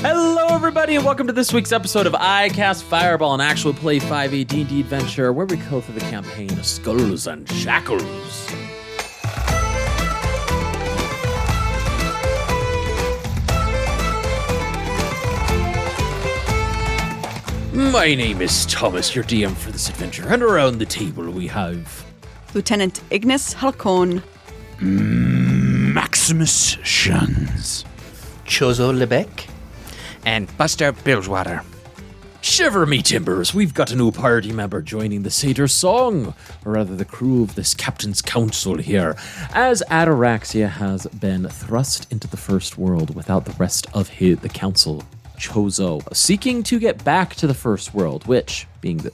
Hello, everybody, and welcome to this week's episode of I Cast Fireball, an actual play 5e D&D adventure where we go through the campaign of Skulls and Shackles. My name is Thomas, your DM for this adventure, and around the table we have... Lieutenant Ignis Halcon. Maximus Shuns. Chozo Lebec. And Buster Bilgewater. Shiver me timbers, we've got a new party member joining the Satyr Song, or rather the crew of this Captain's Council here, as Ataraxia has been thrust into the First World without the rest of the Council. Chozo, seeking to get back to the First World, which, being the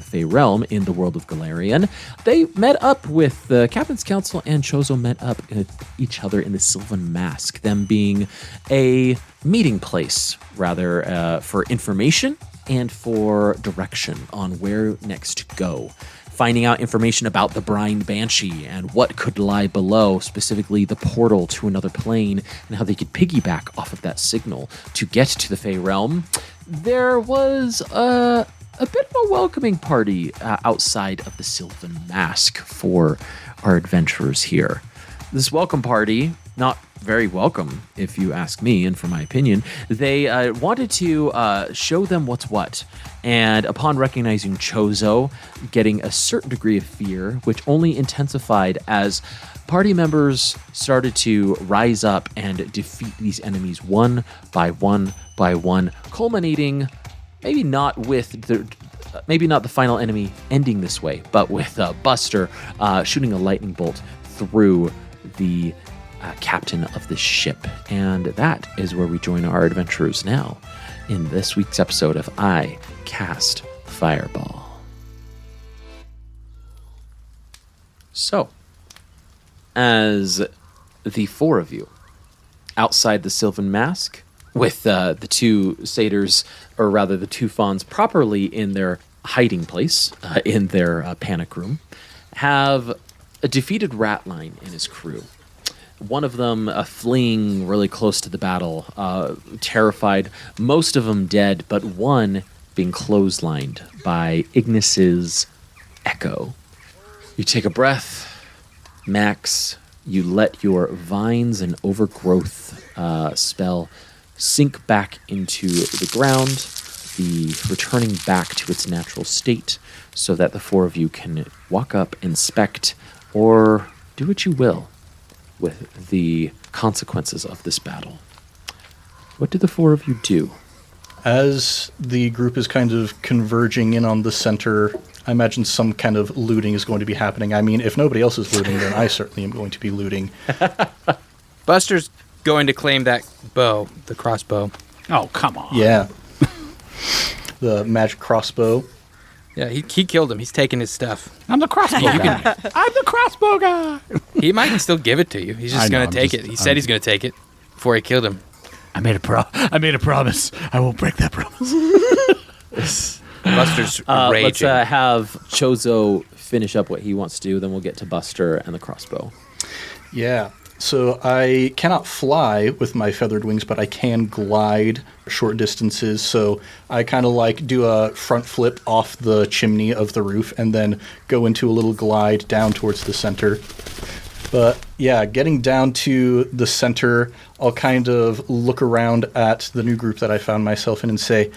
Fey Realm in the world of Galarian, they met up with the Captain's Council, and Chozo met up with each other in the Sylvan Mask, them being a meeting place, rather, for information and for direction on where next to go. Finding out information about the Brine Banshee and what could lie below, specifically the portal to another plane, and how they could piggyback off of that signal to get to the Fey Realm. There was a bit of a welcoming party outside of the Sylvan Mask for our adventurers here. This welcome party, not very welcome, if you ask me, and for my opinion, they wanted to show them what's what. And upon recognizing Chozo, getting a certain degree of fear, which only intensified as party members started to rise up and defeat these enemies one by one by one, culminating maybe not the final enemy ending this way, but with Buster shooting a lightning bolt through the captain of the ship. And that is where we join our adventurers now in this week's episode of I Cast Fireball. So, as the four of you outside the Sylvan Mask, with the two satyrs, or rather the two fawns, properly in their hiding place, in their panic room, have a defeated Ratline and his crew. One of them fleeing really close to the battle, terrified, most of them dead, but one being clotheslined by Ignis's echo. You take a breath, Max, you let your vines and overgrowth spell sink back into the ground, returning back to its natural state, so that the four of you can walk up, inspect, or do what you will with the consequences of this battle. What do the four of you do? As the group is kind of converging in on the center, I imagine some kind of looting is going to be happening. I mean, if nobody else is looting, then I certainly am going to be looting. Buster's going to claim that bow, the crossbow. Oh, come on. Yeah. The magic crossbow. Yeah, he killed him. He's taking his stuff. I'm the crossbow guy. I'm the crossbow guy. He might still give it to you. He's just going to take it. He said he's going to take it before he killed him. I made a promise. I won't break that promise. Buster's raging. Let's have Chozo finish up what he wants to do, then we'll get to Buster and the crossbow. Yeah. So I cannot fly with my feathered wings, but I can glide short distances. So I kind of like do a front flip off the chimney of the roof and then go into a little glide down towards the center. But yeah, getting down to the center, I'll kind of look around at the new group that I found myself in and say,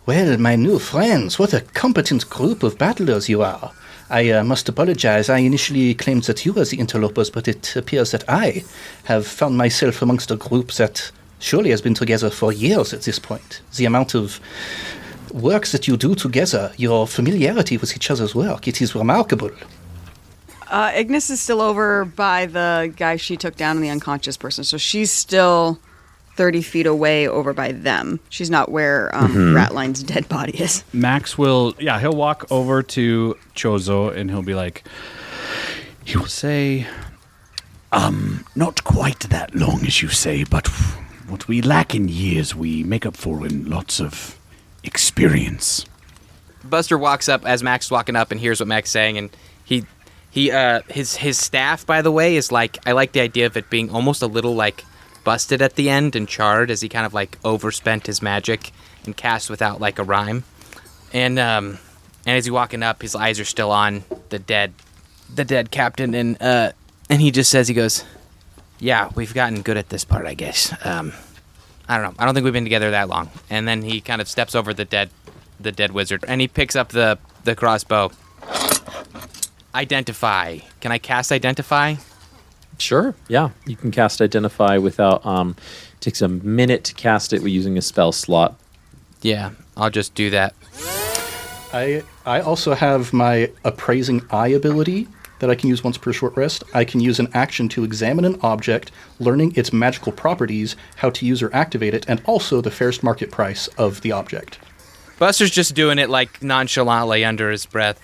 "Well, my new friends, what a competent group of battlers you are. I must apologize. I initially claimed that you were the interlopers, but it appears that I have found myself amongst a group that surely has been together for years at this point. The amount of work that you do together, your familiarity with each other's work, it is remarkable." Ignis is still over by the guy she took down and the unconscious person, so she's still 30 feet away over by them. She's not where Ratline's dead body is. Max will, he'll walk over to Chozo and he'll be like, he will say, not quite that long as you say, but what we lack in years, we make up for in lots of experience. Buster walks up as Max is walking up and hears what Mac's saying, and his staff, by the way, is like, I like the idea of it being almost a little like busted at the end and charred as he kind of like overspent his magic and cast without like a rhyme. And as he's walking up, his eyes are still on the dead captain, and he just says, he goes, "Yeah, we've gotten good at this part, I guess. I don't know. I don't think we've been together that long." And then he kind of steps over the dead wizard, and he picks up the crossbow. Identify. Can I cast Identify? Sure. Yeah, you can cast Identify without. Takes a minute to cast it using a spell slot. Yeah, I'll just do that. I also have my Appraising Eye ability that I can use once per short rest. I can use an action to examine an object, learning its magical properties, how to use or activate it, and also the fairest market price of the object. Buster's just doing it like nonchalantly under his breath,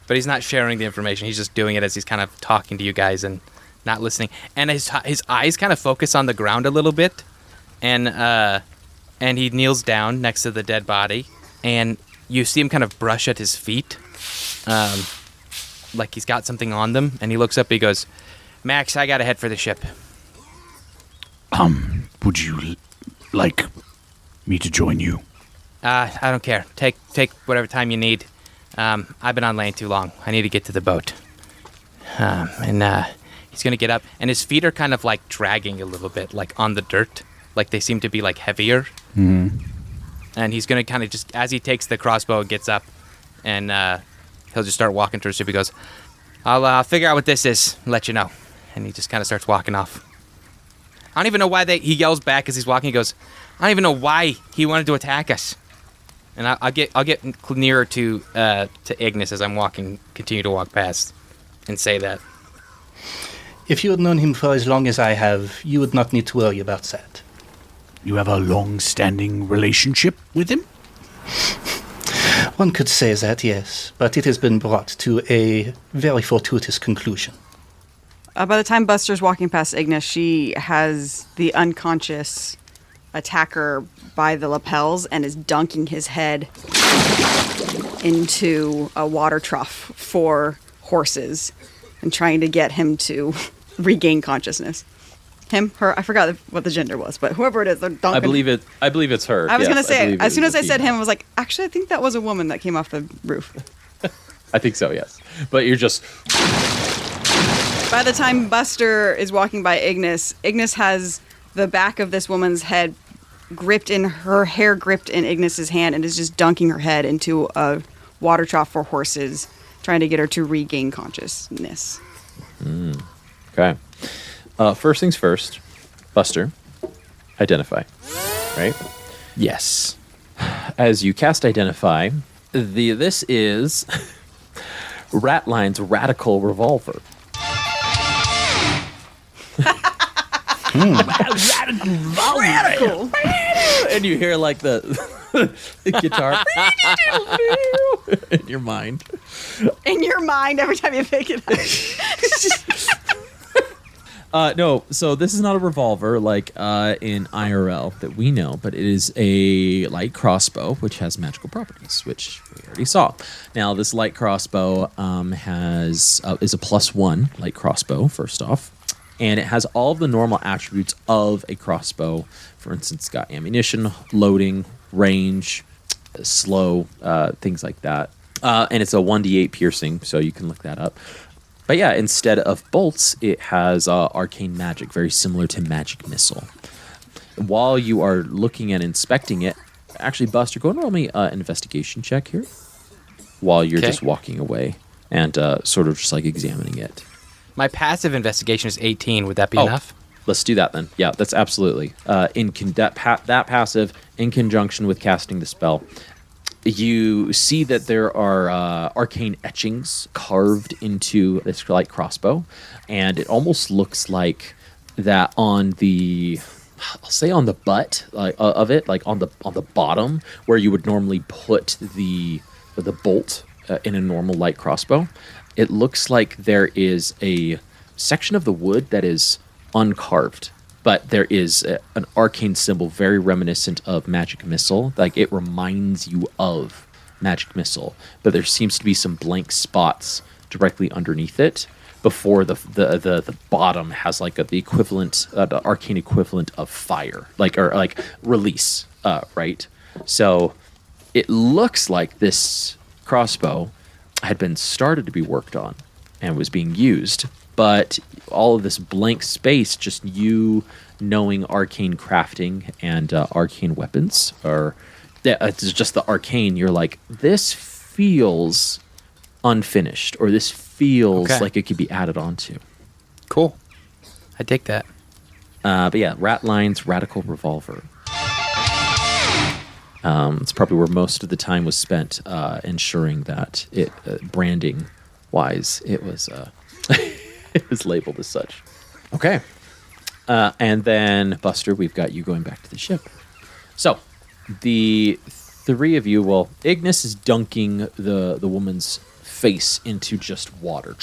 but he's not sharing the information. He's just doing it as he's kind of talking to you guys and not listening. And his eyes kind of focus on the ground a little bit, and he kneels down next to the dead body, and you see him kind of brush at his feet, like he's got something on them, and he looks up and he goes, "Max, I gotta head for the ship." Would you like me to join you? I don't care. Take whatever time you need. I've been on land too long. I need to get to the boat. And he's gonna get up, and his feet are kind of like dragging a little bit, like on the dirt, like they seem to be like heavier. Mm-hmm. And he's gonna kind of just, as he takes the crossbow and gets up, and he'll just start walking towards the ship. He goes, "I'll figure out what this is and let you know." And he just kind of starts walking off. I don't even know why he yells back as he's walking. He goes, "I don't even know why he wanted to attack us." And I'll get nearer to Ignis as I'm continue to walk past, and say that. If you had known him for as long as I have, you would not need to worry about that. You have a long-standing relationship with him? One could say that, yes, but it has been brought to a very fortuitous conclusion. By the time Buster's walking past Ignis, she has the unconscious attacker by the lapels and is dunking his head into a water trough for horses and trying to get him to regain consciousness. Him, her, I forgot what the gender was, but whoever it is, they're dunking. I believe it's her. I was Yes, going to say, as soon as I said female. him, I was like, actually, I think that was a woman that came off the roof. I think so, yes. But you're just... By the time Buster is walking by Ignis has the back of this woman's head gripped in her hair, gripped in Ignis's hand, and is just dunking her head into a water trough for horses, trying to get her to regain consciousness. Okay. First things first, Buster, Identify, right? Yes. As you cast Identify, this is Ratline's Radical Revolver. Radical! And you hear like the guitar in your mind. In your mind, every time you pick it up. No, so this is not a revolver like in IRL that we know, but it is a light crossbow, which has magical properties, which we already saw. Now, this light crossbow is a +1 light crossbow, first off, and it has all of the normal attributes of a crossbow. For instance, it's got ammunition, loading, range, slow, things like that. And it's a 1d8 piercing, so you can look that up. But yeah, instead of bolts, it has arcane magic, very similar to Magic Missile. While you are looking and inspecting it, actually, Buster, go and roll me an investigation check here. While you're just walking away and sort of just like examining it. My passive investigation is 18. Would that be enough? Let's do that then. Yeah, that's absolutely. That passive, in conjunction with casting the spell, you see that there are arcane etchings carved into this light crossbow, and it almost looks like that on the, I'll say on the butt of it, like on the bottom where you would normally put the bolt in a normal light crossbow. It looks like there is a section of the wood that is uncarved, but there is an arcane symbol very reminiscent of Magic Missile. Like, it reminds you of Magic Missile, but there seems to be some blank spots directly underneath it before the bottom has like the equivalent, the arcane equivalent of fire, like release, right? So it looks like this crossbow had been started to be worked on and was being used, but all of this blank space, just you knowing arcane crafting and arcane weapons, or it's just the arcane, you're like, this feels unfinished, or this feels like it could be added onto. Cool. I take that. But yeah, Ratline's Radical Revolver. It's probably where most of the time was spent ensuring that it, branding-wise, it was it was labeled as such. Okay. And then, Buster, we've got you going back to the ship. So, the three of you, well, Ignis is dunking the woman's face into just water.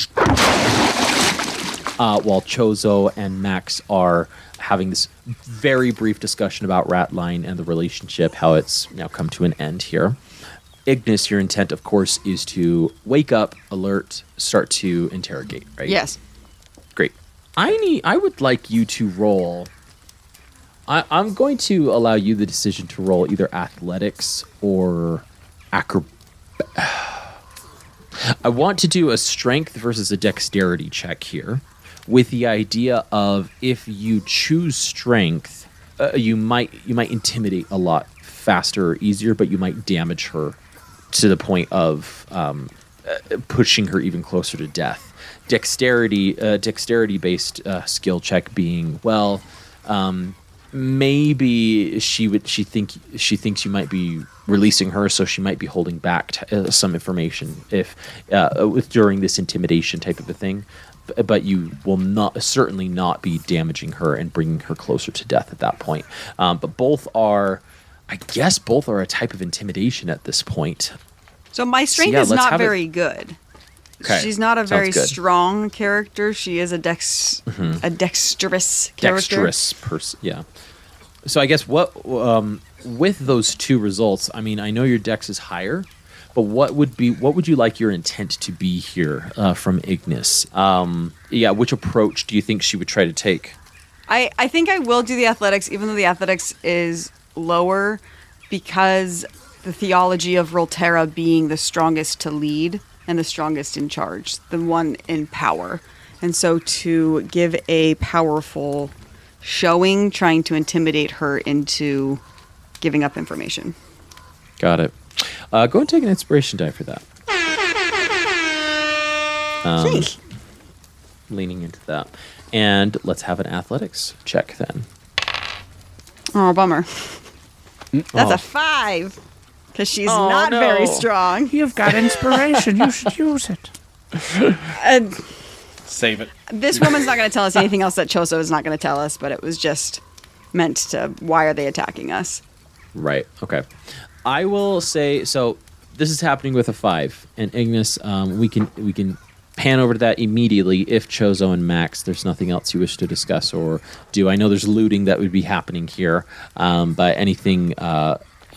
While Chozo and Max are having this very brief discussion about Ratline and the relationship, how it's now come to an end here. Ignis, your intent, of course, is to wake up, alert, start to interrogate, right? Yes. Great. I would like you to roll. I'm going to allow you the decision to roll either athletics or I want to do a strength versus a dexterity check here, with the idea of if you choose strength, you might intimidate a lot faster or easier, but you might damage her to the point of pushing her even closer to death. Dexterity-based skill check being, well, maybe she thinks you might be releasing her, so she might be holding back some information if during this intimidation type of a thing. But you will certainly not be damaging her and bringing her closer to death at that point. But both are a type of intimidation at this point. So my strength is not very good. Okay. She's not a very good. strong character. She is a dexterous character. Dexterous person, yeah. So I guess with those two results, I mean, I know your dex is higher, but what would you like your intent to be here from Ignis? Which approach do you think she would try to take? I think I will do the athletics, even though the athletics is lower, because the theology of Rolterra being the strongest to lead and the strongest in charge, the one in power. And so to give a powerful showing, trying to intimidate her into giving up information. Got it. Go and take an inspiration die for that. Leaning into that. And let's have an athletics check then. Oh, bummer. That's a 5. Because she's not very strong. You've got inspiration. You should use it. Save it. This woman's not going to tell us anything else that Chozo is not going to tell us, but it was just meant to, why are they attacking us? Right. Okay. I will say, so this is happening with a 5. And Ignis, we can pan over to that immediately if Chozo and Max, there's nothing else you wish to discuss or do. I know there's looting that would be happening here, but anything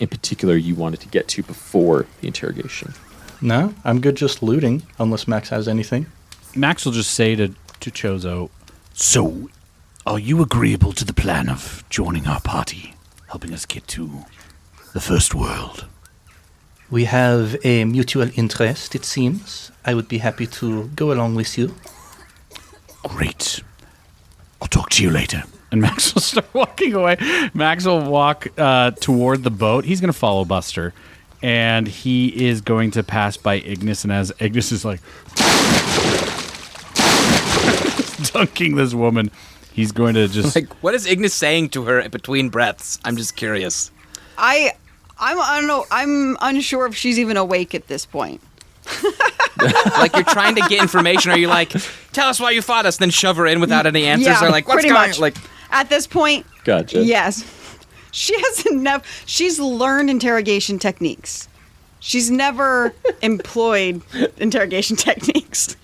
in particular you wanted to get to before the interrogation? No, I'm good just looting, unless Max has anything. Max will just say to Chozo, "So, are you agreeable to the plan of joining our party, helping us get to the first world?" We have a mutual interest, it seems. I would be happy to go along with you. Great. I'll talk to you later. And Max will start walking away. Max will walk toward the boat. He's going to follow Buster. And he is going to pass by Ignis. And as Ignis is like dunking this woman, he's going to just... Like, what is Ignis saying to her between breaths? I'm just curious. I don't know. I'm unsure if she's even awake at this point. Like, you're trying to get information. Are you like, tell us why you fought us, then shove her in without any answers? Yeah, or like, what's pretty going much. on? Like, At this point, Gotcha. yes. She hasn't she's learned interrogation techniques. She's never employed interrogation techniques.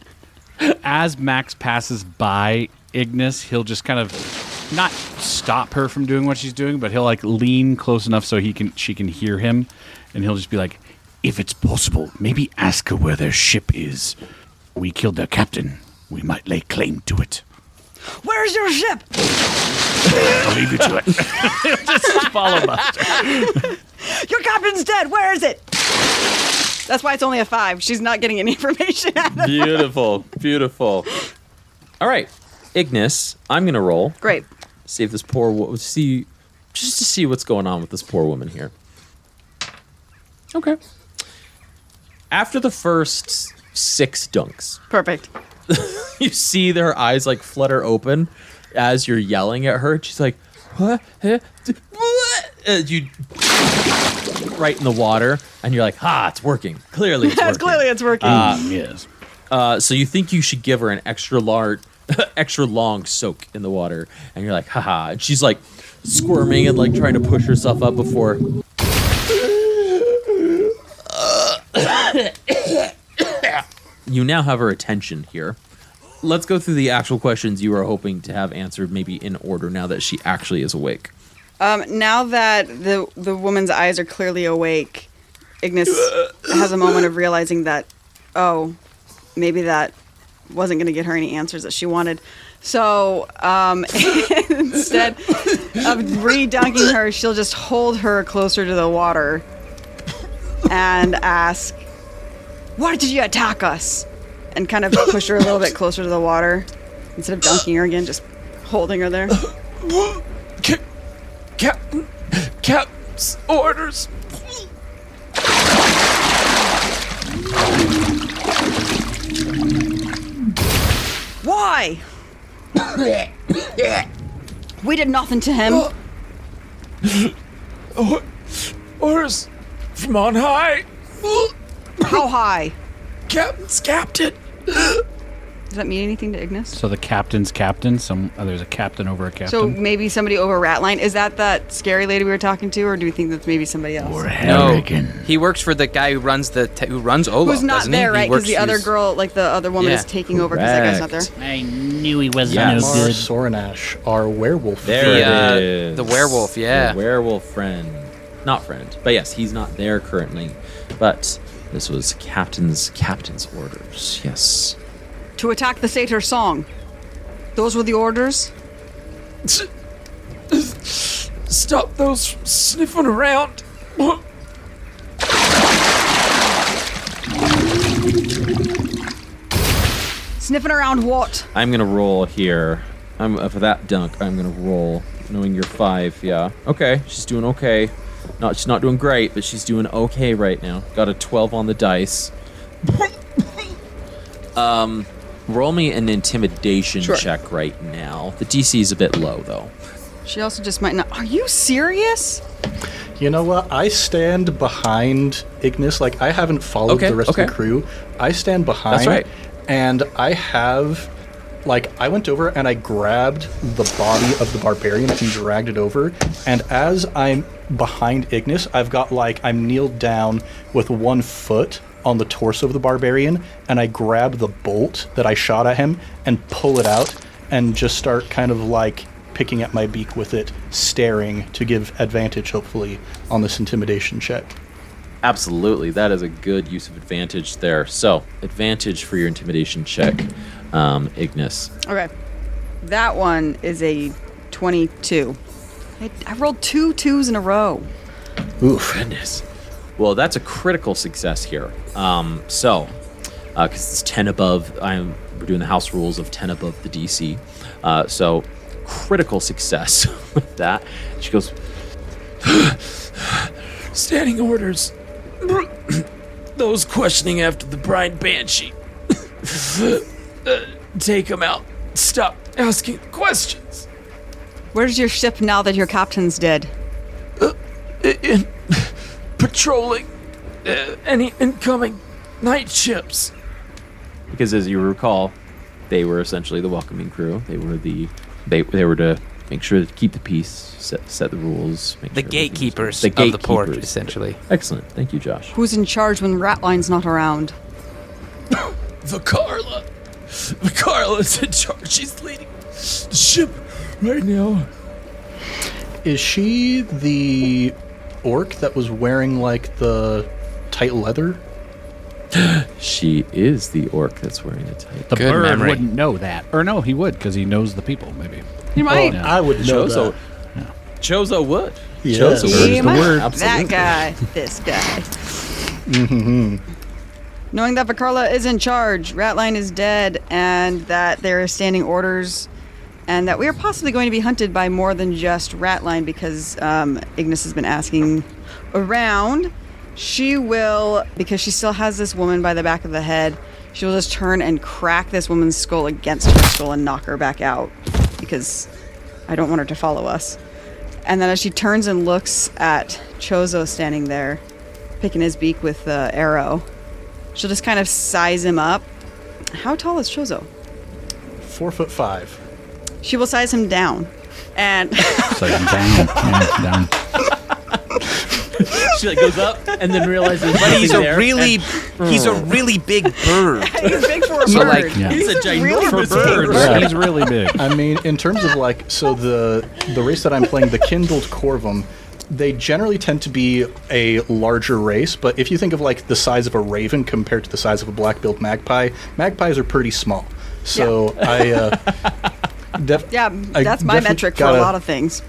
As Max passes by Ignis, he'll just kind of not stop her from doing what she's doing, but he'll like lean close enough so she can hear him, and he'll just be like, "If it's possible, maybe ask her where their ship is. We killed their captain. we might lay claim to it. Where's your ship? I'll leave you to it. Just follow Buster. Your captain's dead. Where is it? That's why it's only a 5. She's not getting any information out of it. Beautiful, beautiful. All right, Ignis, I'm gonna roll. Great. See if this just to see what's going on with this poor woman here. Okay. After the first 6 dunks, Perfect. you see her eyes like flutter open as you're yelling at her. She's like, "What? What?" You right in the water, and you're like, "Ha! It's working. Clearly, it's working." Clearly it's working. Yes. So you think you should give her an extra long soak in the water, and you're like, "Haha!" And she's like squirming and like trying to push herself up before. You now have her attention here. Let's go through the actual questions you were hoping to have answered, maybe in order. Now that she actually is awake. Now that the woman's eyes are clearly awake, Ignis has a moment of realizing that, oh, maybe that wasn't going to get her any answers that she wanted. So instead of re-dunking her, she'll just hold her closer to the water and ask, "Why did you attack us?" And kind of push her a little bit closer to the water. Instead of dunking her again, just holding her there. Captain's orders. Why? We did nothing to him. Orders from on high. How high? Captain's captain. Does that mean anything to Ignis? So the captain's captain. There's a captain over a captain. So maybe somebody over Ratline. Is that scary lady we were talking to, or do we think that's maybe somebody else? or No, Harrigan. he works for the guy who runs Olo. Who's not doesn't he? there, He right? Because works- the other he's- girl, like the other woman, is Yeah. taking over because that guy's not there. Correct. I knew he was Yes. Mar Soranash, our werewolf. There The, it is. the werewolf, yeah. The werewolf friend. Not friend. But yes, he's not there currently. But this was captain's orders. Yes. To attack the satyr song. Those were the orders? Stop those from sniffing around. Sniffing around what? I'm gonna roll here. For that dunk, I'm gonna roll. Knowing you're 5, yeah. Okay, she's doing okay. She's not doing great, but she's doing okay right now. Got a 12 on the dice. Roll me an intimidation Sure. check right now. The DC is a bit low, though. She also just might not. Are you serious? You know what? I stand behind Ignis. Like, I haven't followed the rest of the crew. I stand behind. That's right. And I have, I went over and I grabbed the body of the barbarian and dragged it over. And as I'm behind Ignis, I've got, I'm kneeled down with one foot on the torso of the barbarian, and I grab the bolt that I shot at him and pull it out and just start kind of picking at my beak with it, staring to give advantage, hopefully, on this intimidation check. Absolutely, that is a good use of advantage there. So, advantage for your intimidation check, Ignis. Okay. That one is a 22. I rolled 2 2s in a row. Oof. Goodness. Well, that's a critical success here. Because it's 10 above, we're doing the house rules of 10 above the DC. So, critical success with that. She goes, standing orders. Those questioning after the bride banshee. Take him out. Stop asking questions. Where's your ship now that your captain's dead? In patrolling any incoming night ships. Because as you recall, they were essentially the welcoming crew. They were they were to make sure to keep the peace, set the rules. Make The sure gatekeepers everything was- of the port, gatekeepers. essentially. Excellent. Thank you, Josh. Who's in charge when Ratline's not around? Vicarla. Vicarla's in charge. She's leading the ship right now. Is she the orc that was wearing, the tight leather? She is the orc that's wearing a tight. The Good bird memory. wouldn't know that. Or no, he would, because he knows the people, maybe. You might. I would know Chozo. that. Chozo would. Yes. Chozo He is the might. word. That Absolutely. guy. This guy. Knowing that Vicarla is in charge, Ratline is dead, and that there are standing orders, and that we are possibly going to be hunted by more than just Ratline because Ignis has been asking around. She will, because she still has this woman by the back of the head, she will just turn and crack this woman's skull against her skull and knock her back out because I don't want her to follow us. And then as she turns and looks at Chozo standing there, picking his beak with the arrow, she'll just kind of size him up. How tall is Chozo? 4'5". She will size him down. And So down. Yeah, down. She like goes up and then realizes But he's nothing there, he's a really big bird. he's big for a So, bird. like, yeah. He's a just really ginormous big. bird. Yeah. He's really big. I mean, in terms of like, so the race that I'm playing, the Kindled Corvum, they generally tend to be a larger race, but if you think of like the size of a raven compared to the size of a black-billed magpie, magpies are pretty small. So Yeah, I that's my definitely metric for a gotta- lot of things.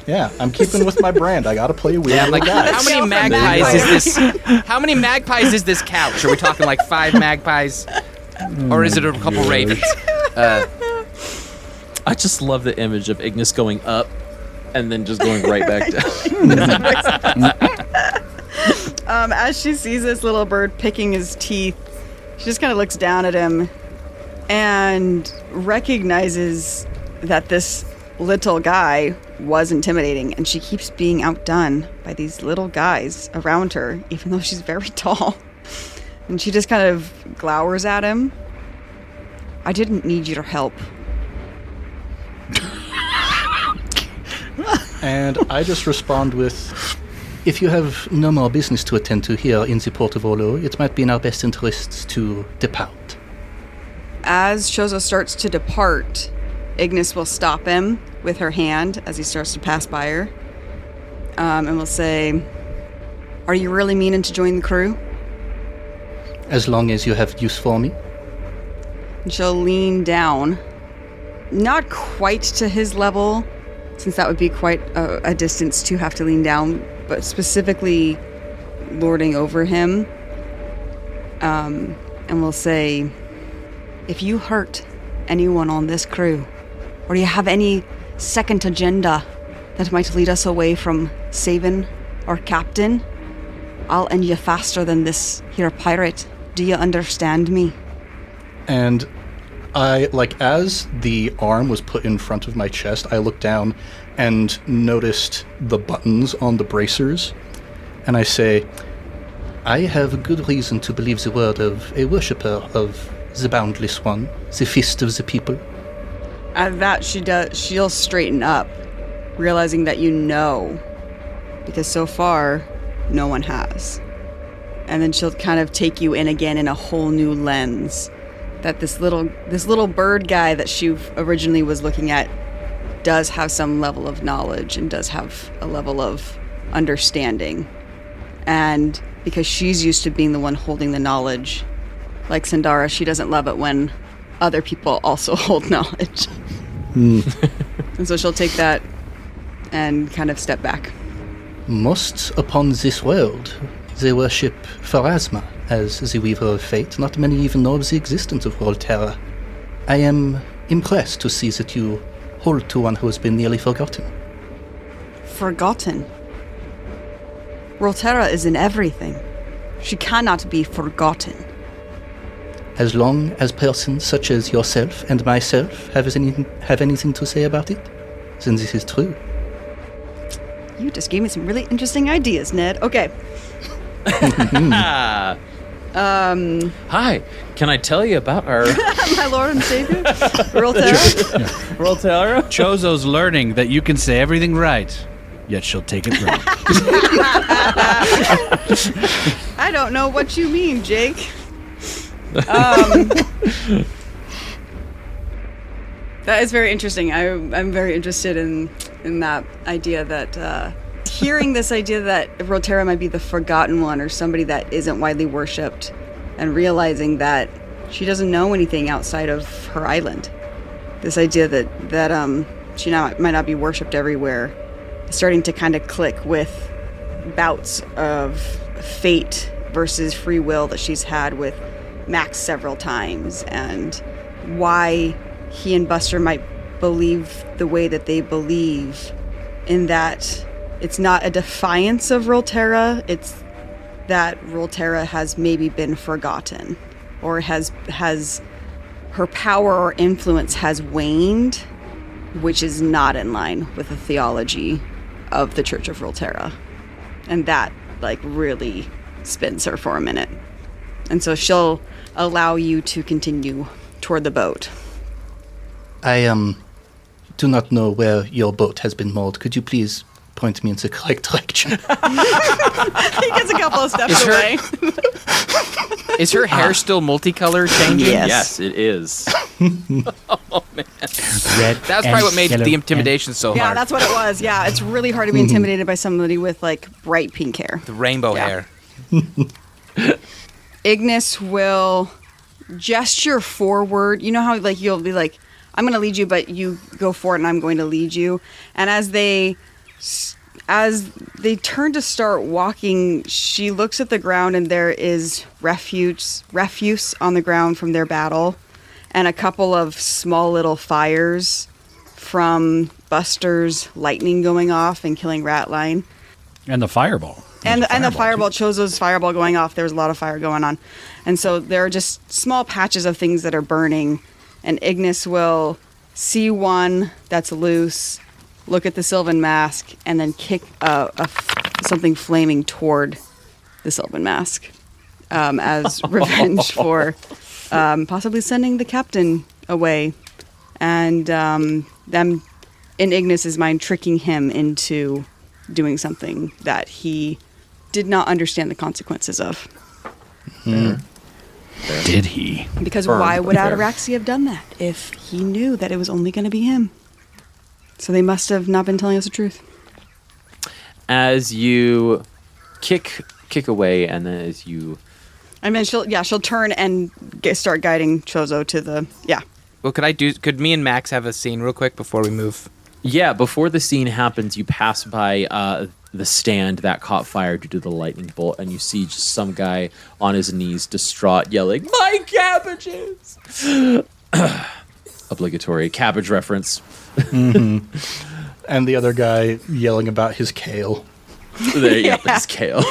Yeah, I'm keeping with my brand. I gotta play a weird Yeah, I'm like, guy. how many magpies is this? How many magpies is this couch? Are we talking like 5 magpies, or is it a couple ravens? I just love the image of Ignis going up and then just going right back down. As she sees this little bird picking his teeth, she just kind of looks down at him and recognizes that this little guy was intimidating, and she keeps being outdone by these little guys around her, even though she's very tall. And she just kind of glowers at him. I didn't need your help. And I just respond with, if you have no more business to attend to here in the Port of Olo, it might be in our best interests to depart. As Chozo starts to depart, Ignis will stop him with her hand as he starts to pass by her. And will say, "Are you really meaning to join the crew?" As long as you have use for me. And she'll lean down, not quite to his level, since that would be quite a distance to have to lean down, but specifically lording over him. And will say, "If you hurt anyone on this crew, or you have any second agenda that might lead us away from saving our captain, I'll end you faster than this here pirate. Do you understand me?" And I, like, as the arm was put in front of my chest, I looked down and noticed the buttons on the bracers. And I say, I have good reason to believe the word of a worshipper of the Boundless One, the Fist of the People. At that, she'll straighten up, realizing that you know, because so far, no one has. And then she'll kind of take you in again in a whole new lens. That this little bird guy that she originally was looking at does have some level of knowledge and does have a level of understanding. And because she's used to being the one holding the knowledge, like Sandara, she doesn't love it when other people also hold knowledge. And so she'll take that and kind of step back. Most upon this world, they worship Pharasma as the Weaver of Fate. Not many even know of the existence of Rolterra. I am impressed to see that you hold to one who has been nearly forgotten. Forgotten. Rolterra is in everything. She cannot be forgotten. As long as persons such as yourself and myself have anything to say about it, then this is true. You just gave me some really interesting ideas, Ned. Okay. Hi, can I tell you about our My lord and savior, Rolterra. Rolterra? Chozo's learning that you can say everything right, yet she'll take it wrong. I don't know what you mean, Jake. That is very interesting. I'm very interested in that idea that hearing this idea that Rolterra might be the forgotten one or somebody that isn't widely worshipped and realizing that she doesn't know anything outside of her island. This idea that she might not be worshipped everywhere is starting to kind of click with bouts of fate versus free will that she's had with Max several times, and why he and Buster might believe the way that they believe, in that it's not a defiance of Runeterra, it's that Runeterra has maybe been forgotten, or has her power or influence has waned, which is not in line with the theology of the Church of Runeterra. And that, really spins her for a minute. And so she'll allow you to continue toward the boat. I do not know where your boat has been mauled. Could you please point me in the correct direction? He gets a couple of steps away. Is her hair still multicolor changing? Yes. Yes, it is. Oh, man. That's probably what made the intimidation so Yeah, hard. that's what it was. Yeah, it's really hard to be intimidated by somebody with, bright pink hair. The rainbow hair. Ignis will gesture forward. You know how you'll be like, I'm going to lead you, but you go for it and I'm going to lead you. And as they turn to start walking, she looks at the ground and there is refuse on the ground from their battle, and a couple of small little fires from Buster's lightning going off and killing Ratline. And the fireball. And There's a the fireball, too. Chozo's fireball going off. There was a lot of fire going on. And so there are just small patches of things that are burning. And Ignis will see one that's loose, look at the Sylvan Mask, and then kick something flaming toward the Sylvan Mask as revenge for possibly sending the captain away. And them, in Ignis's mind, tricking him into doing something that he did not understand the consequences of. Did he? Because Firm, why would fair. Ataraxia have done that if he knew that it was only going to be him? So they must have not been telling us the truth. As you kick away, and then as you... And then she'll turn and start guiding Chozo to the... Yeah. Well, could me and Max have a scene real quick before we move? Yeah, before the scene happens, you pass by the stand that caught fire due to the lightning bolt, and you see just some guy on his knees, distraught, yelling, "My cabbages!" Obligatory cabbage reference. And the other guy yelling about his kale. There, yep, it's kale.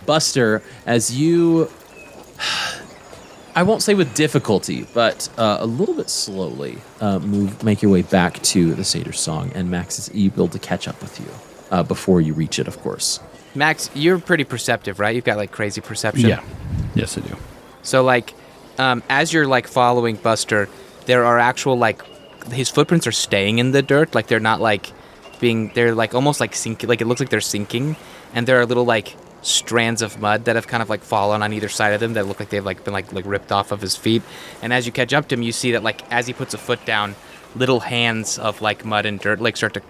Buster, as you... I won't say with difficulty, but a little bit slowly make your way back to the Satyr Song, and Max is able to catch up with you before you reach it, of course. Max, you're pretty perceptive, right? You've got crazy perception. Yeah. Yes, I do. So as you're following Buster, there are actual his footprints are staying in the dirt. They're not they're almost sinking. It looks like they're sinking, and there are little strands of mud that have kind of fallen on either side of them that look like they've been ripped off of his feet. And as you catch up to him, you see that as he puts a foot down, little hands of mud and dirt start to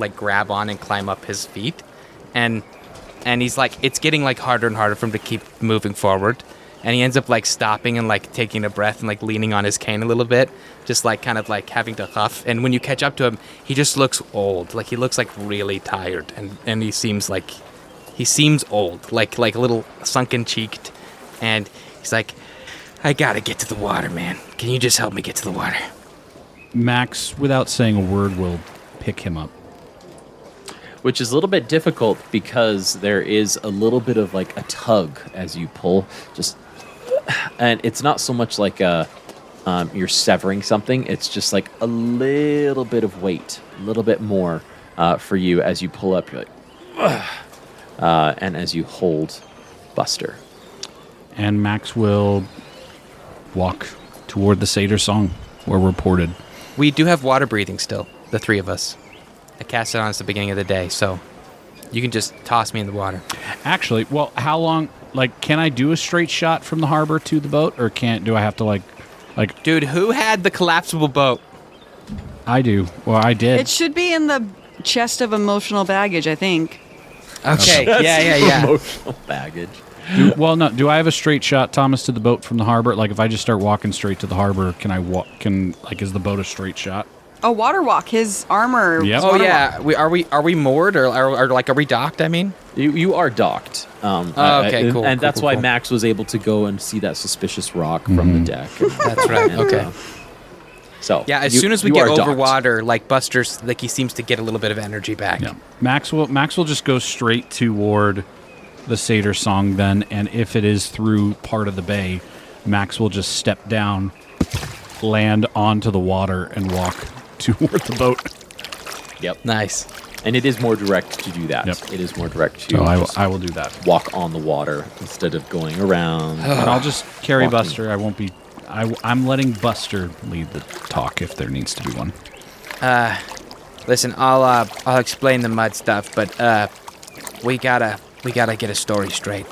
grab on and climb up his feet, and he's it's getting harder and harder for him to keep moving forward, and he ends up stopping and taking a breath and leaning on his cane a little bit, just kind of having to huff. And when you catch up to him, he just looks old. He looks really tired, and he seems he seems old, like a little sunken cheeked, and he's I gotta get to the water, man. Can you just help me get to the water? Max, without saying a word, will pick him up. Which is a little bit difficult because there is a little bit of a tug as you pull, and it's not so much you're severing something. It's just a little bit of weight, a little bit more for you as you pull up. You're ugh. And as you hold Buster. And Max will walk toward the Satyr Song, where we're ported. We do have water breathing still, the three of us. I cast it on us at the beginning of the day, so you can just toss me in the water. Actually, well, how long... can I do a straight shot from the harbor to the boat, or do I have to Dude, who had the collapsible boat? I do. Well, I did. It should be in the chest of emotional baggage, I think. Okay, yeah. Emotional baggage. Do I have a straight shot, Thomas, to the boat from the harbor? Like, if I just start walking straight to the harbor, can I walk? Is the boat a straight shot? A water walk. His armor. Yep. is Oh water yeah, walk. are we moored or are we docked? I mean, You are docked. Okay, cool, And cool, that's cool, why cool. Max was able to go and see that suspicious rock from the deck. that's right. And, Okay. So Yeah, as you- soon as we you get are over docked. water, like Buster's, like he seems to get a little bit of energy back. Yeah. Max will just go straight toward the satyr song then, and if it is through part of the bay, Max will just step down, land onto the water, and walk toward the boat. Yep. Nice. And it is more direct to do that. Yep. It is more direct to So just I will do that. walk on the water instead of going around. And I'll just carry Walking. Buster. I won't be. I'm letting Buster lead the talk if there needs to be one. Listen, I'll explain the mud stuff, but we gotta get a story straight.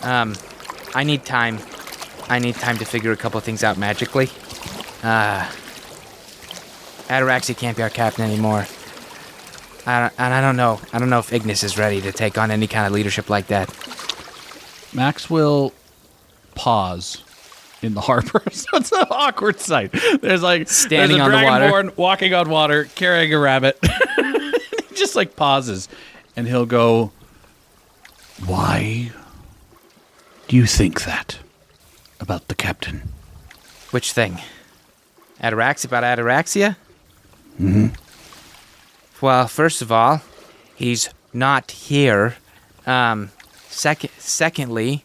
I need time. I need time to figure a couple of things out magically. Ataraxia can't be our captain anymore. And I don't know. I don't know if Ignis is ready to take on any kind of leadership like that. Max will pause in the harbor. So it's an awkward sight. There's Standing there's a on the water. dragonborn walking on water, carrying a rabbit. He just pauses, and he'll go, "Why do you think that about the captain?" Which thing? Ataraxia about Ataraxia? Mm-hmm. Well, first of all, he's not here. Secondly,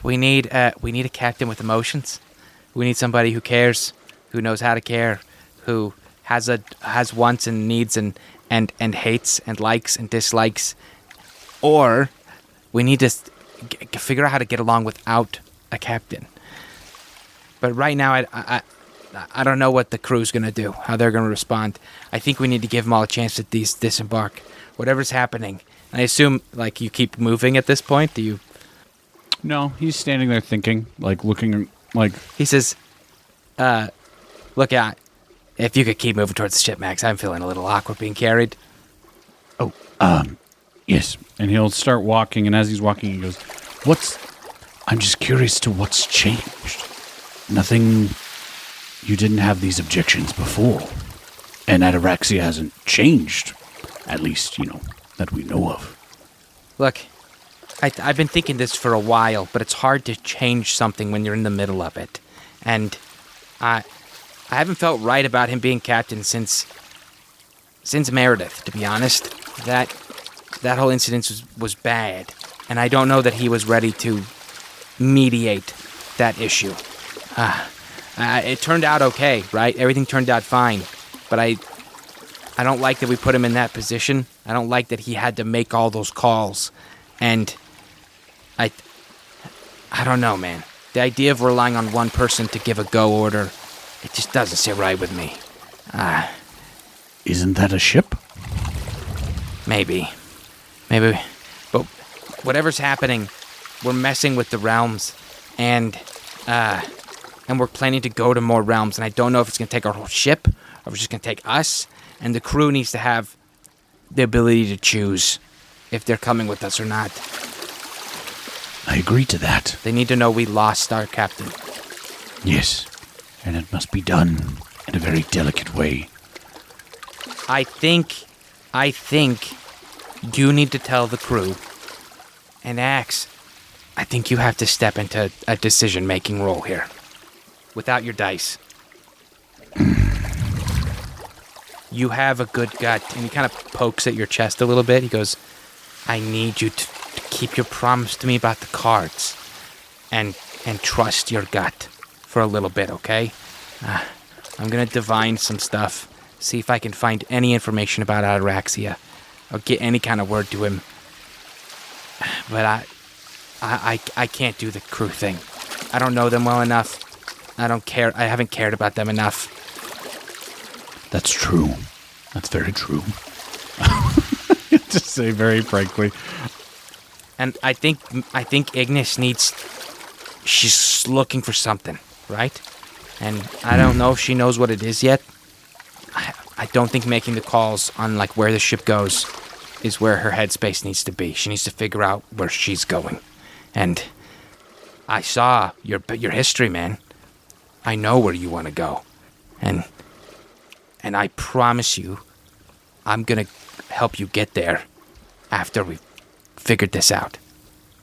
we need a captain with emotions. We need somebody who cares, who knows how to care, who has wants and needs and hates and likes and dislikes. Or we need to figure out how to get along without a captain. But right now, I don't know what the crew's going to do, how they're going to respond. I think we need to give them all a chance to disembark. Whatever's happening. I assume, you keep moving at this point? Do you... No, he's standing there thinking, looking, He says, look out. If you could keep moving towards the ship, Max, I'm feeling a little awkward being carried. Yes. And he'll start walking, and as he's walking, he goes, I'm just curious to what's changed. Nothing... You didn't have these objections before. And Ataraxia hasn't changed. At least, that we know of. Look, I've been thinking this for a while, but it's hard to change something when you're in the middle of it. And I haven't felt right about him being captain since Meredith, to be honest. That whole incident was bad, and I don't know that he was ready to mediate that issue. It turned out okay, right? Everything turned out fine, but I don't like that we put him in that position. I don't like that he had to make all those calls, and I don't know, man. The idea of relying on one person to give a go order, it just doesn't sit right with me. Isn't that a ship? Maybe. But whatever's happening, we're messing with the realms, and we're planning to go to more realms, and I don't know if it's going to take our whole ship, or if it's just going to take us, and the crew needs to have the ability to choose if they're coming with us or not. I agree to that. They need to know we lost our captain. Yes. And it must be done in a very delicate way. I think you need to tell the crew, and Axe, I think you have to step into a decision-making role here. Without your dice. You have a good gut. And he kind of pokes at your chest a little bit. He goes, I need you to keep your promise to me about the cards. And trust your gut for a little bit, okay? I'm going to divine some stuff. See if I can find any information about Ataraxia. Or get any kind of word to him. But I can't do the crew thing. I don't know them well enough. I don't care. I haven't cared about them enough. That's true. That's very true. To say very frankly. And I think Ignis needs... She's looking for something, right? And I don't know if she knows what it is yet. I don't think making the calls on where the ship goes is where her headspace needs to be. She needs to figure out where she's going. And I saw your history, man. I know where you want to go. And I promise you, I'm going to help you get there after we've figured this out.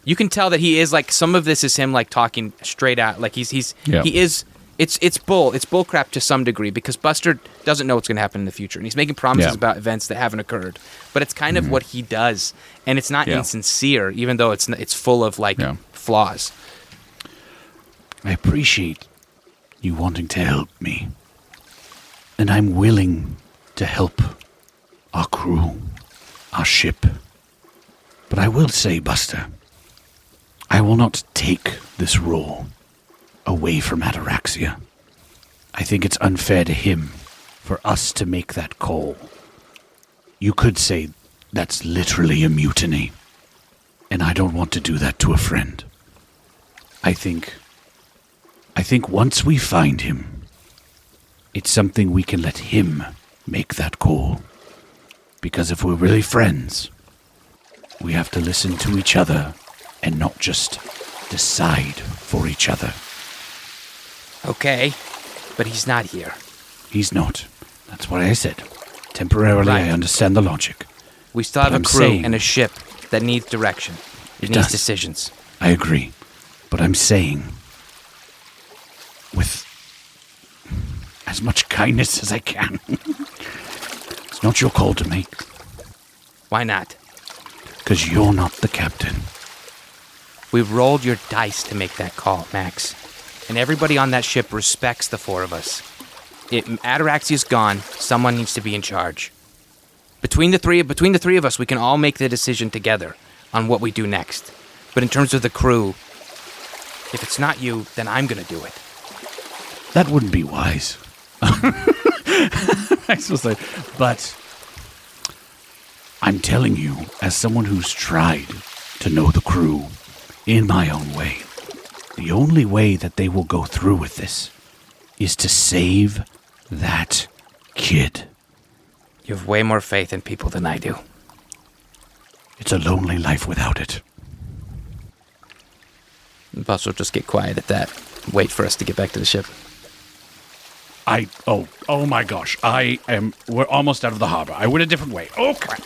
You can tell that he is like, some of this is him like talking straight out. Like he is, it's bull crap to some degree, because Buster doesn't know what's going to happen in the future. And he's making promises about events that haven't occurred. But it's kind of what he does. And it's not insincere, even though it's full of like flaws. I appreciate you wanting to help me. And I'm willing to help our crew, our ship. But I will say, Buster, I will not take this role away from Ataraxia. I think it's unfair to him for us to make that call. You could say that's literally a mutiny, and I don't want to do that to a friend. I think once we find him, it's something we can let him make that call. Because if we're really friends, we have to listen to each other and not just decide for each other. Okay, but he's not here. He's not. That's what I said. Temporarily, Right. I understand the logic. We still have But a I'm crew saying- and a ship that needs direction. It needs does. decisions. I agree. But I'm saying, with as much kindness as I can, it's not your call to make, Why not? because you're not the captain. We rolled your dice to make that call, Max. And everybody on that ship respects the four of us. Ataraxia's gone. Someone needs to be in charge. Between the three of us, we can all make the decision together on what we do next. But in terms of the crew, if it's not you, then I'm going to do it. That wouldn't be wise. I was like, but I'm telling you, as someone who's tried to know the crew in my own way, the only way that they will go through with this is to save that kid. You have way more faith in people than I do. It's a lonely life without it. Bus will just get quiet at that. Wait for us to get back to the ship. Oh my gosh, we're almost out of the harbor. I went a different way. Oh crap.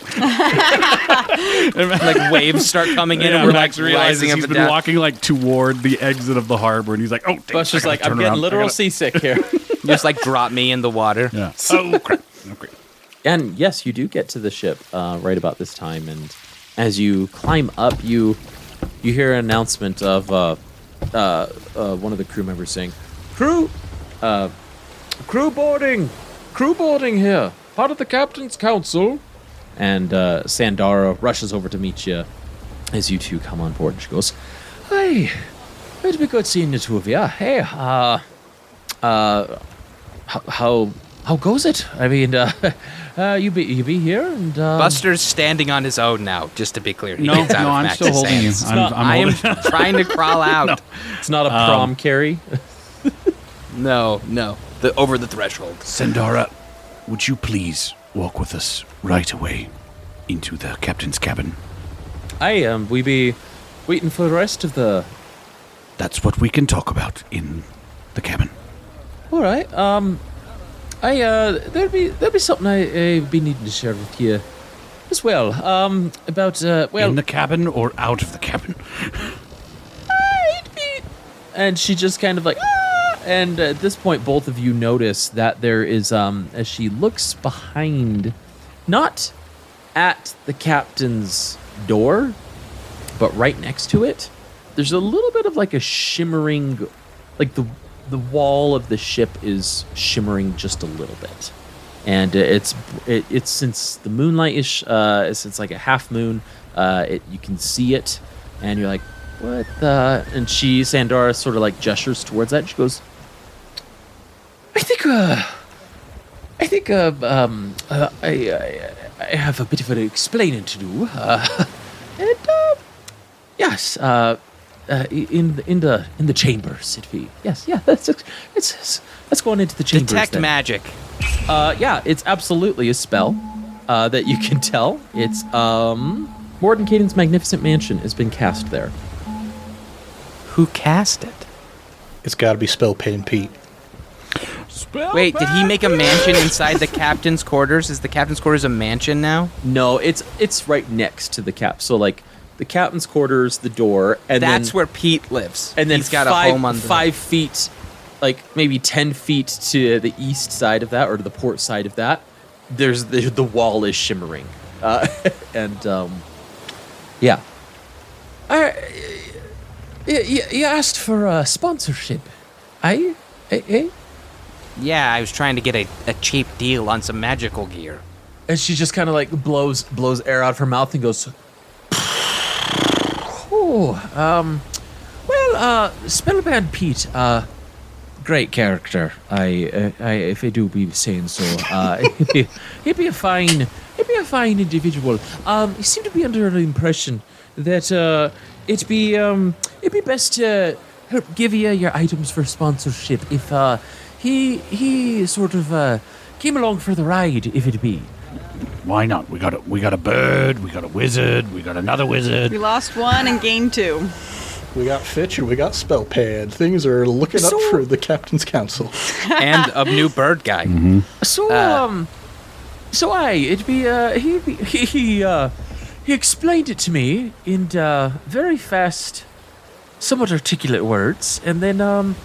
Like waves start coming in, Yeah, and we're Max like realizes rising up he's and been down. walking like toward the exit of the harbor, and he's like, "Oh, dang, Buster's I gotta like, I'm turn getting around. literal seasick here. Just like drop me in the water. Yeah. Oh crap. Okay. And yes, you do get to the ship right about this time, and as you climb up, you hear an announcement of one of the crew members saying, "Crew boarding here. Part of the captain's council." And Sandara rushes over to meet you as you two come on board. And she goes, "Hey, it'd be good seeing the two of you. Hey, how goes it? I mean, you be here and Buster's standing on his own now, just to be clear. He No, gets out of I'm Max's still holding you. hands. I'm I am holding. trying to crawl out. It's not a prom carry. No. Over the threshold. Sandara, would you please walk with us right away into the captain's cabin? We be waiting for the rest of the. That's what we can talk about in the cabin. All right. There'd be something I be needing to share with you as well. About In the cabin or out of the cabin? and she just kind of like, and at this point, both of you notice that there is, as she looks behind, not at the captain's door, but right next to it, there's a little bit of like a shimmering, like the wall of the ship is shimmering just a little bit, and it's since the moonlight is it's like a half moon, you can see it, and you're like, what the? And Sandara sort of like gestures towards that. She goes, I have a bit of an explaining to do, and yes, in the chambers, it'd be yes, yeah. Let's go on into the chambers. Detect then. magic. Yeah, it's absolutely a spell. that you can tell. It's Morden Caden's magnificent mansion has been cast there. Who cast it? It's got to be Spellpan Pete. Wait, did he make a mansion inside the captain's quarters? Is the captain's quarters a mansion now? No, it's right next to the cap. So like the captain's quarters, the door, and That's then, where Pete lives. and then he's got five, a home on the 5 feet, like maybe 10 feet to the east side of that, or to the port side of that. There's the wall is shimmering, and yeah. You asked for a sponsorship, eh? Yeah, I was trying to get a cheap deal on some magical gear. And she just kind of like blows air out of her mouth and goes, Spellman Pete, great character. If I do be saying so, he'd be a fine individual. He seemed to be under the impression that it'd be best to help give you your items for sponsorship if he sort of came along for the ride, if it be. Why not? We got a bird, we got a wizard, we got another wizard. We lost one and gained 2. We got Fitch and we got Spellpad. Things are looking up for the Captain's Council. And a new bird guy. He explained it to me in very fast, somewhat articulate words, and then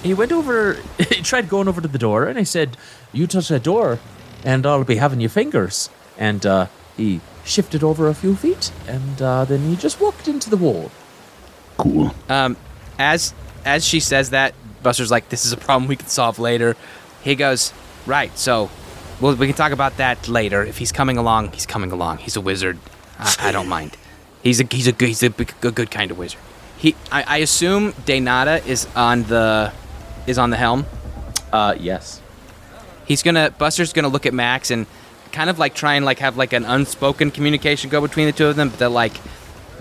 he went over. He tried going over to the door, and I said, "You touch that door, and I'll be having your fingers." And he shifted over a few feet, and then he just walked into the wall. Cool. As she says that, Buster's like, "This is a problem we can solve later." He goes, "Right, so we can talk about that later. If he's coming along, he's coming along. He's a wizard. I don't mind. He's a good kind of wizard." I assume Daynata is on the helm. Yes. Buster's gonna look at Max and kind of like try and like have like an unspoken communication go between the two of them, but that like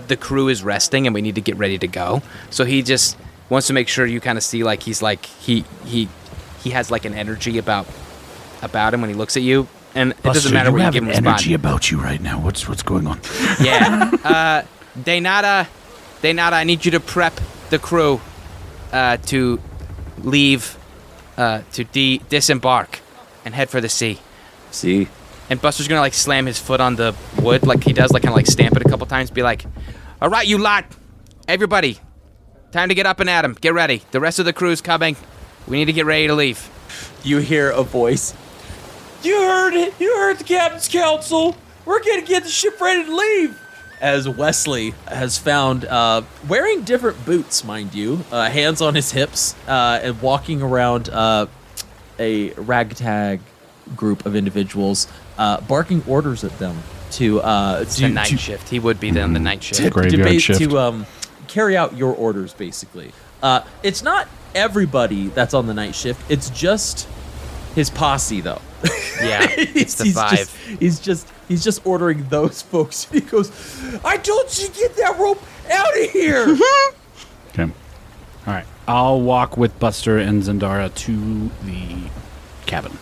the crew is resting and we need to get ready to go. So he just wants to make sure you kind of see like he's like he has like an energy about him when he looks at you, and it doesn't matter what you give him. Buster, you have an energy about you right now. What's going on? Yeah. Daynata, I need you to prep the crew to leave, to disembark and head for the sea. See. And Buster's gonna like slam his foot on the wood like he does, like kind of like stamp it a couple times. Be like, "All right, you lot, everybody, time to get up and at 'em. Get ready. The rest of the crew's coming. We need to get ready to leave." You hear a voice. You heard it. You heard the Captain's Council. We're gonna get the ship ready to leave. As Wesley has found, wearing different boots, mind you, hands on his hips, and walking around a ragtag group of individuals, barking orders at them to The night shift. He would be on the night shift. Graveyard shift. to carry out your orders, basically. It's not everybody that's on the night shift. It's just his posse, though. Yeah, it's the 5. He's just ordering those folks. He goes, "I told you to get that rope out of here." Okay. All right. I'll walk with Buster and Zendara to the cabin.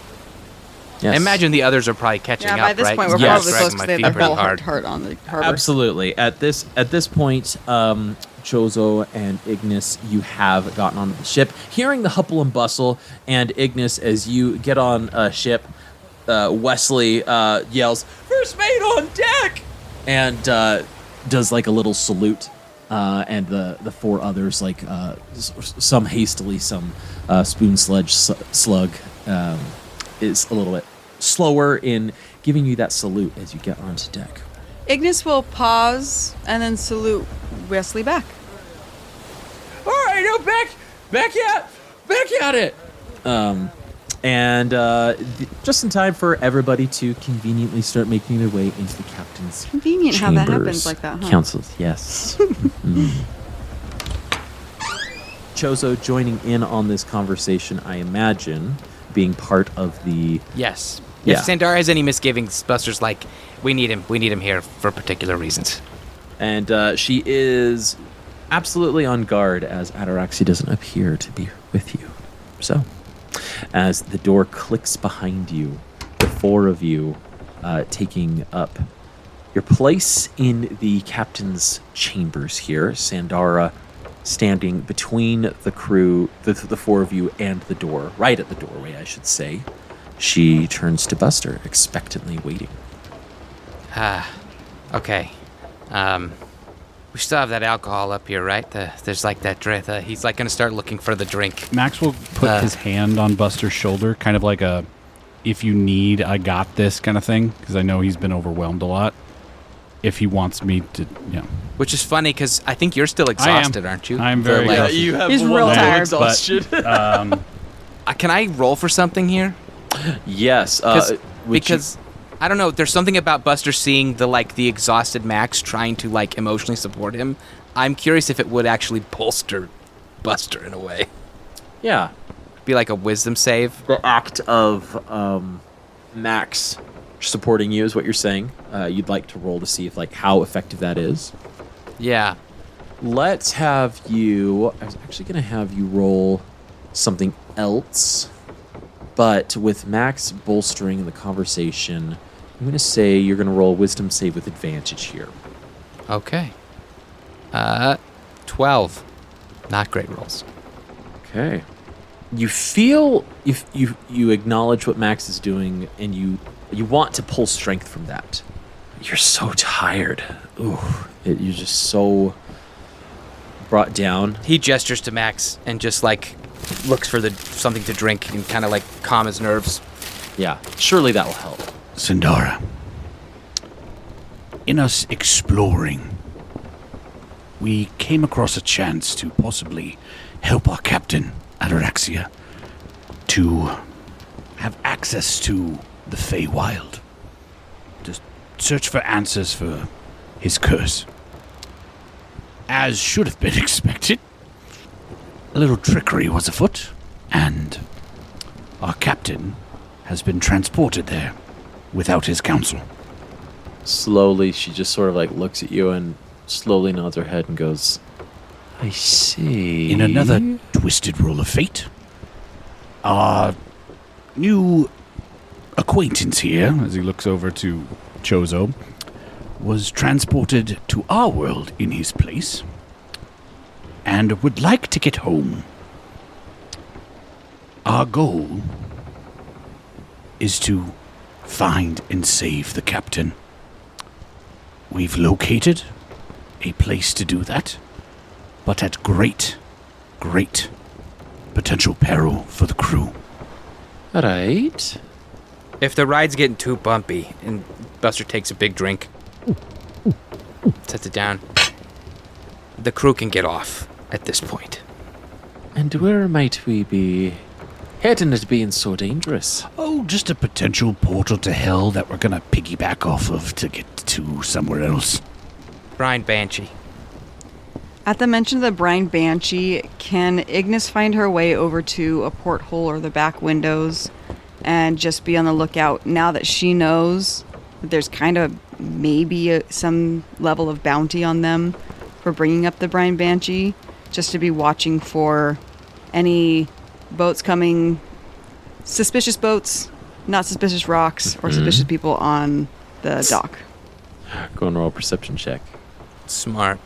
Yes. I imagine the others are probably catching up, Yeah, by this right? point, we're Yes. probably close because they have their whole heart on the harbor. Absolutely. At this point, Chozo and Ignis, you have gotten onto the ship. Hearing the hustle and bustle, and Ignis, as you get on a ship, Wesley yells, "First mate on deck!" and does like a little salute. And the 4 others, like some hastily, some spoon sledge slug, is a little bit slower in giving you that salute as you get onto deck. Ignis will pause and then salute Wesley back. All right, now back at it. Just in time for everybody to conveniently start making their way into the captain's Convenient how that chambers. happens like that, huh? Councils, yes. Chozo joining in on this conversation, I imagine, being part of the... Yes. Yeah. If Sandara has any misgivings, Buster's like, we need him here for particular reasons. And she is absolutely on guard as Ataraxia doesn't appear to be with you. So, as the door clicks behind you, the 4 of you taking up your place in the captain's chambers here. Sandara standing between the crew, the four of you, and the door, right at the doorway, I should say. She turns to Buster, expectantly waiting. Okay. We still have that alcohol up here, right? There's like that drink. He's like going to start looking for the drink. Max will put his hand on Buster's shoulder, kind of like a, if you need, I got this kind of thing, because I know he's been overwhelmed a lot. If he wants me to, Which is funny, because I think you're still exhausted, aren't you? I'm very exhausted. You have He's real tired. exhaustion. Can I roll for something here? Yes. Because I don't know, there's something about Buster seeing the exhausted Max trying to emotionally support him. I'm curious if it would actually bolster Buster in a way. Yeah. Be like a wisdom save. The act of Max supporting you is what you're saying. You'd like to roll to see if how effective that is. Yeah. Let's have you. I was actually going to have you roll something else, but with Max bolstering the conversation, I'm going to say you're going to roll a wisdom save with advantage here. Okay. 12. Not great rolls. Okay. You feel if you acknowledge what Max is doing, and you want to pull strength from that. You're so tired. Ooh, you're just so brought down. He gestures to Max and just looks for something to drink and kind of calm his nerves. Yeah, surely that will help. Sandara, in us exploring, we came across a chance to possibly help our captain, Ataraxia, to have access to the Feywild, to search for answers for his curse. As should have been expected, a little trickery was afoot, and our captain has been transported there without his counsel. Slowly, she just sort of looks at you and slowly nods her head and goes, I see. In another twisted roll of fate, our new acquaintance here, as he looks over to Chozo, was transported to our world in his place and would like to get home. Our goal is to find and save the captain. We've located a place to do that, but at great, great potential peril for the crew. All right. If the ride's getting too bumpy and Buster takes a big drink, sets it down, the crew can get off at this point. And where might we be heading it being so dangerous? Oh, just a potential portal to hell that we're gonna piggyback off of to get to somewhere else. Brian Banshee. At the mention of the Brine Banshee, can Ignis find her way over to a porthole or the back windows and just be on the lookout now that she knows that there's kind of maybe some level of bounty on them for bringing up the Brine Banshee, just to be watching for any boats coming, suspicious boats, not suspicious rocks, or suspicious people on the dock. Go and roll a perception check. Smart.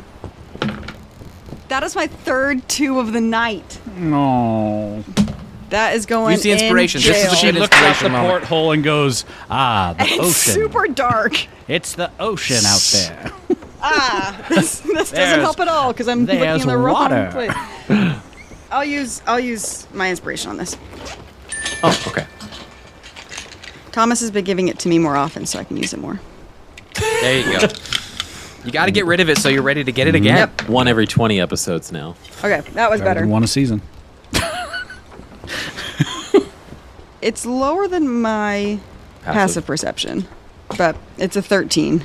That is my third 2 of the night. No. That is going Use the inspiration. in This is jail. a She good looks out the inspiration moment. porthole and goes, the It's ocean. super dark. It's the ocean out there. This doesn't help at all because I'm looking there's in the wrong water. place. I'll use my inspiration on this. Oh, okay. Thomas has been giving it to me more often, so I can use it more. There you go. You got to get rid of it so you're ready to get it again. Yep. One every 20 episodes now. Okay, that was better. One a season. It's lower than my passive perception, but it's a 13.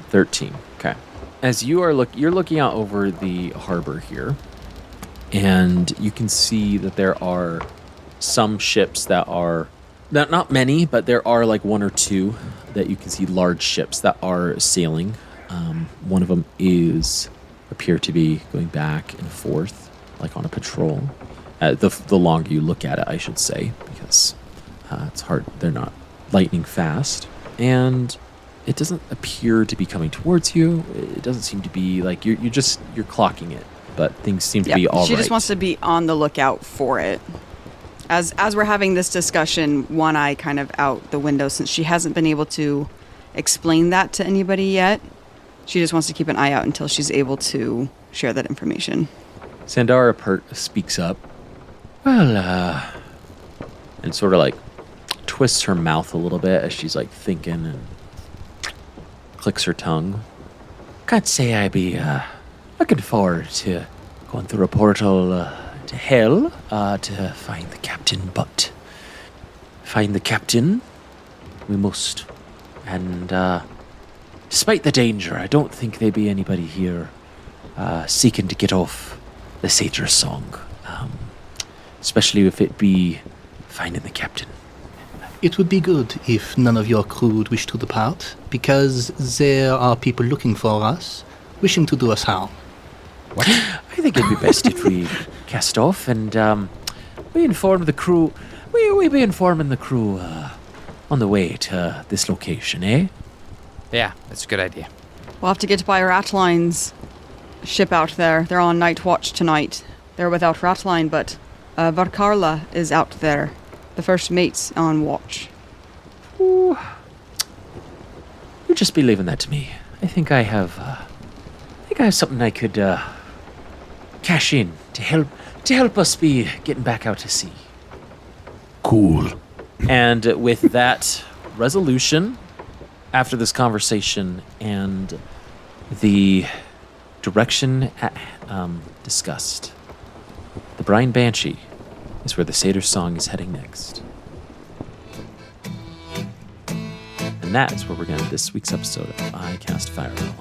13. Okay. As you are you're looking out over the harbor here, and you can see that there are some ships that are not many, but there are 1 or 2 that you can see, large ships that are sailing. One of them appear to be going back and forth, on a patrol. The longer you look at it, I should say, because it's hard. They're not lightning fast. and it doesn't appear to be coming towards you. It doesn't seem to be like you're clocking it, but things seem to be all right. She just wants to be on the lookout for it. As we're having this discussion, one eye kind of out the window, since she hasn't been able to explain that to anybody yet. She just wants to keep an eye out until she's able to share that information. Sandara speaks up. Well, and sort of like twists her mouth a little bit as she's like thinking and clicks her tongue. Can't say I be looking forward to going through a portal to hell to find the captain, but find the captain we must. And despite the danger, I don't think there be anybody here seeking to get off the Satyr's song, especially if it be finding the captain. It would be good if none of your crew would wish to depart, because there are people looking for us, wishing to do us harm. What? I think it'd be best if we cast off and we inform the crew. We be informing the crew on the way to this location, eh? Yeah, that's a good idea. We'll have to get by Ratline's ship out there. They're on night watch tonight. They're without Ratline, but Varkarla is out there. The first mate's on watch. Ooh. You just be leaving that to me. I think I have something I could cash in to help us be getting back out to sea. Cool. And with that resolution, after this conversation and the direction discussed, the Brine Banshee is where the Satyr Song is heading next. And that is where we're going to end this week's episode of I Cast Fireball.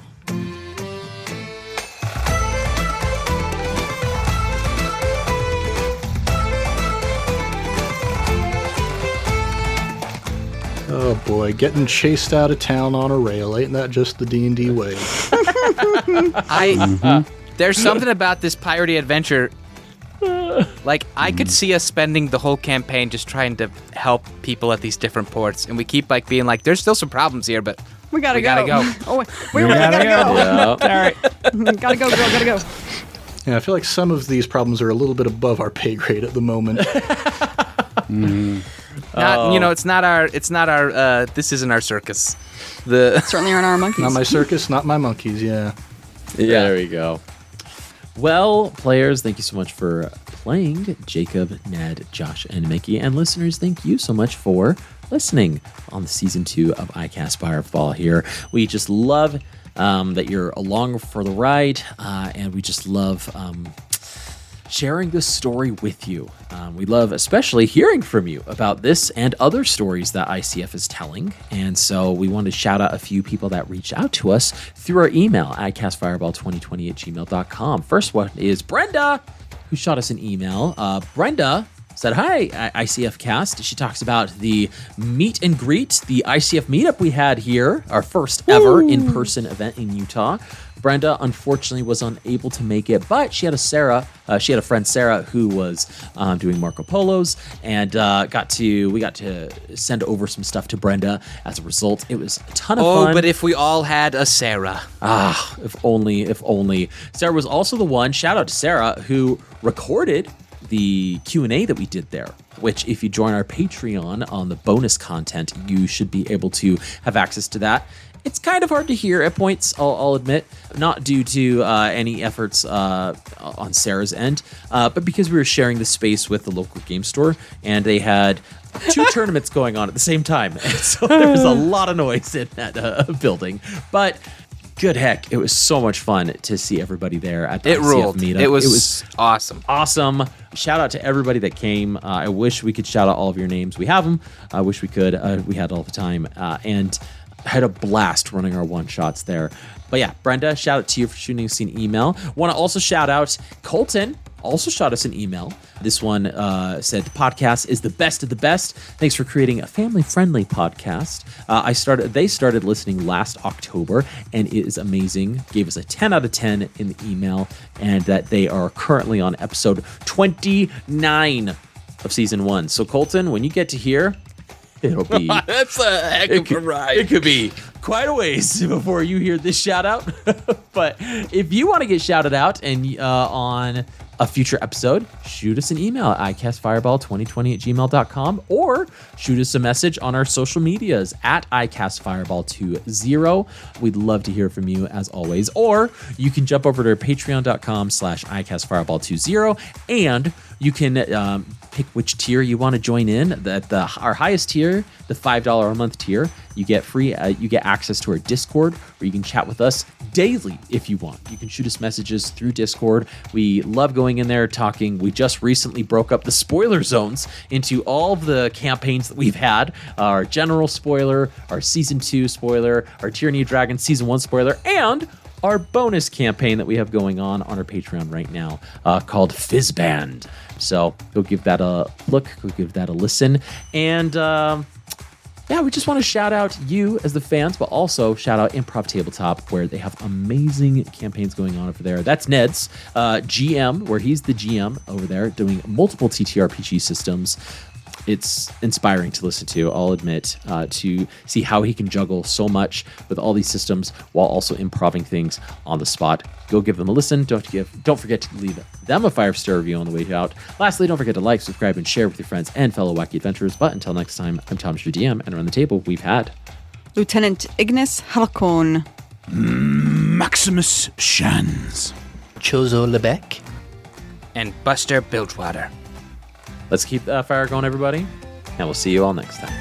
Oh boy, getting chased out of town on a rail, ain't that just the D&D way? There's something about this piratey adventure. Like, I could see us spending the whole campaign just trying to help people at these different ports, and we keep like being like, "There's still some problems here, but we gotta go." Oh, wait, we We really gotta gotta go. go. All right. Gotta go, girl. Gotta go. Yeah, I feel like some of these problems are a little bit above our pay grade at the moment. It's not our. This isn't our circus. Certainly aren't our monkeys. Not my circus, not my monkeys, yeah. Yeah, there we go. Well, players, thank you so much for playing. Jacob, Ned, Josh, and Mickey. And listeners, thank you so much for listening on the season 2 of iCast Fireball here. We just love that you're along for the ride, and we just love sharing this story with you. We love especially hearing from you about this and other stories that ICF is telling. And so we want to shout out a few people that reached out to us through our email at castfireball2020@gmail.com. First one is Brenda, who shot us an email. Brenda said, "Hi, ICF Cast." She talks about the meet and greet, the ICF meetup we had here, our first ever in-person event in Utah. Brenda, unfortunately, was unable to make it, but she had a friend, Sarah, who was doing Marco Polos, and we got to send over some stuff to Brenda as a result. It was a ton of fun. Oh, but if we all had a Sarah. If only. Sarah was also the one, shout out to Sarah, who recorded the Q&A that we did there, which if you join our Patreon on the bonus content, you should be able to have access to that. It's kind of hard to hear at points, I'll admit, not due to any efforts on Sarah's end, but because we were sharing the space with the local game store, and they had 2 tournaments going on at the same time, and so there was a lot of noise in that building. But good heck, it was so much fun to see everybody there at the ICF meetup. It was awesome. Awesome. Shout out to everybody that came. I wish we could shout out all of your names. We have them. I wish we could. We had all the time. And had a blast running our one-shots there. But yeah, Brenda, shout out to you for shooting us an email. Want to also shout out Colton, also shot us an email. This one said, "The podcast is the best of the best. Thanks for creating a family-friendly podcast. They started listening last October, and it is amazing. Gave us a 10 out of 10 in the email, and that they are currently on episode 29 of season 1. So Colton, when you get to here, It'll be That's a heck of a ride. it could be quite a ways before you hear this shout out. But if you want to get shouted out and on a future episode, shoot us an email at icastfireball2020@gmail.com or shoot us a message on our social medias at icastfireball20. We'd love to hear from you as always. Or you can jump over to patreon.com/icastfireball20 and you can pick which tier you want to join in. Our highest tier, the $5 a month tier, you get free. You get access to our Discord where you can chat with us daily if you want. You can shoot us messages through Discord. We love going in there talking. We just recently broke up the spoiler zones into all of the campaigns that we've had. Our general spoiler, our season 2 spoiler, our Tyranny of Dragons season 1 spoiler, and our bonus campaign that we have going on our Patreon right now called Fizzband. So go give that a look, go give that a listen. And we just want to shout out you as the fans, but also shout out Improv Tabletop, where they have amazing campaigns going on over there. That's Ned's GM, where he's the GM over there doing multiple TTRPG systems. It's inspiring to listen to, I'll admit, to see how he can juggle so much with all these systems while also improving things on the spot. Go give them a listen. Don't forget to leave them a 5-star review on the way out. Lastly, don't forget to like, subscribe, and share with your friends and fellow wacky adventurers. But until next time, I'm Thomas, your DM, and around the table, we've had Lieutenant Ignis Halcon, Maximus Shans, Chozo Lebec. And Buster Bilgewater. Let's keep that fire going, everybody, and we'll see you all next time.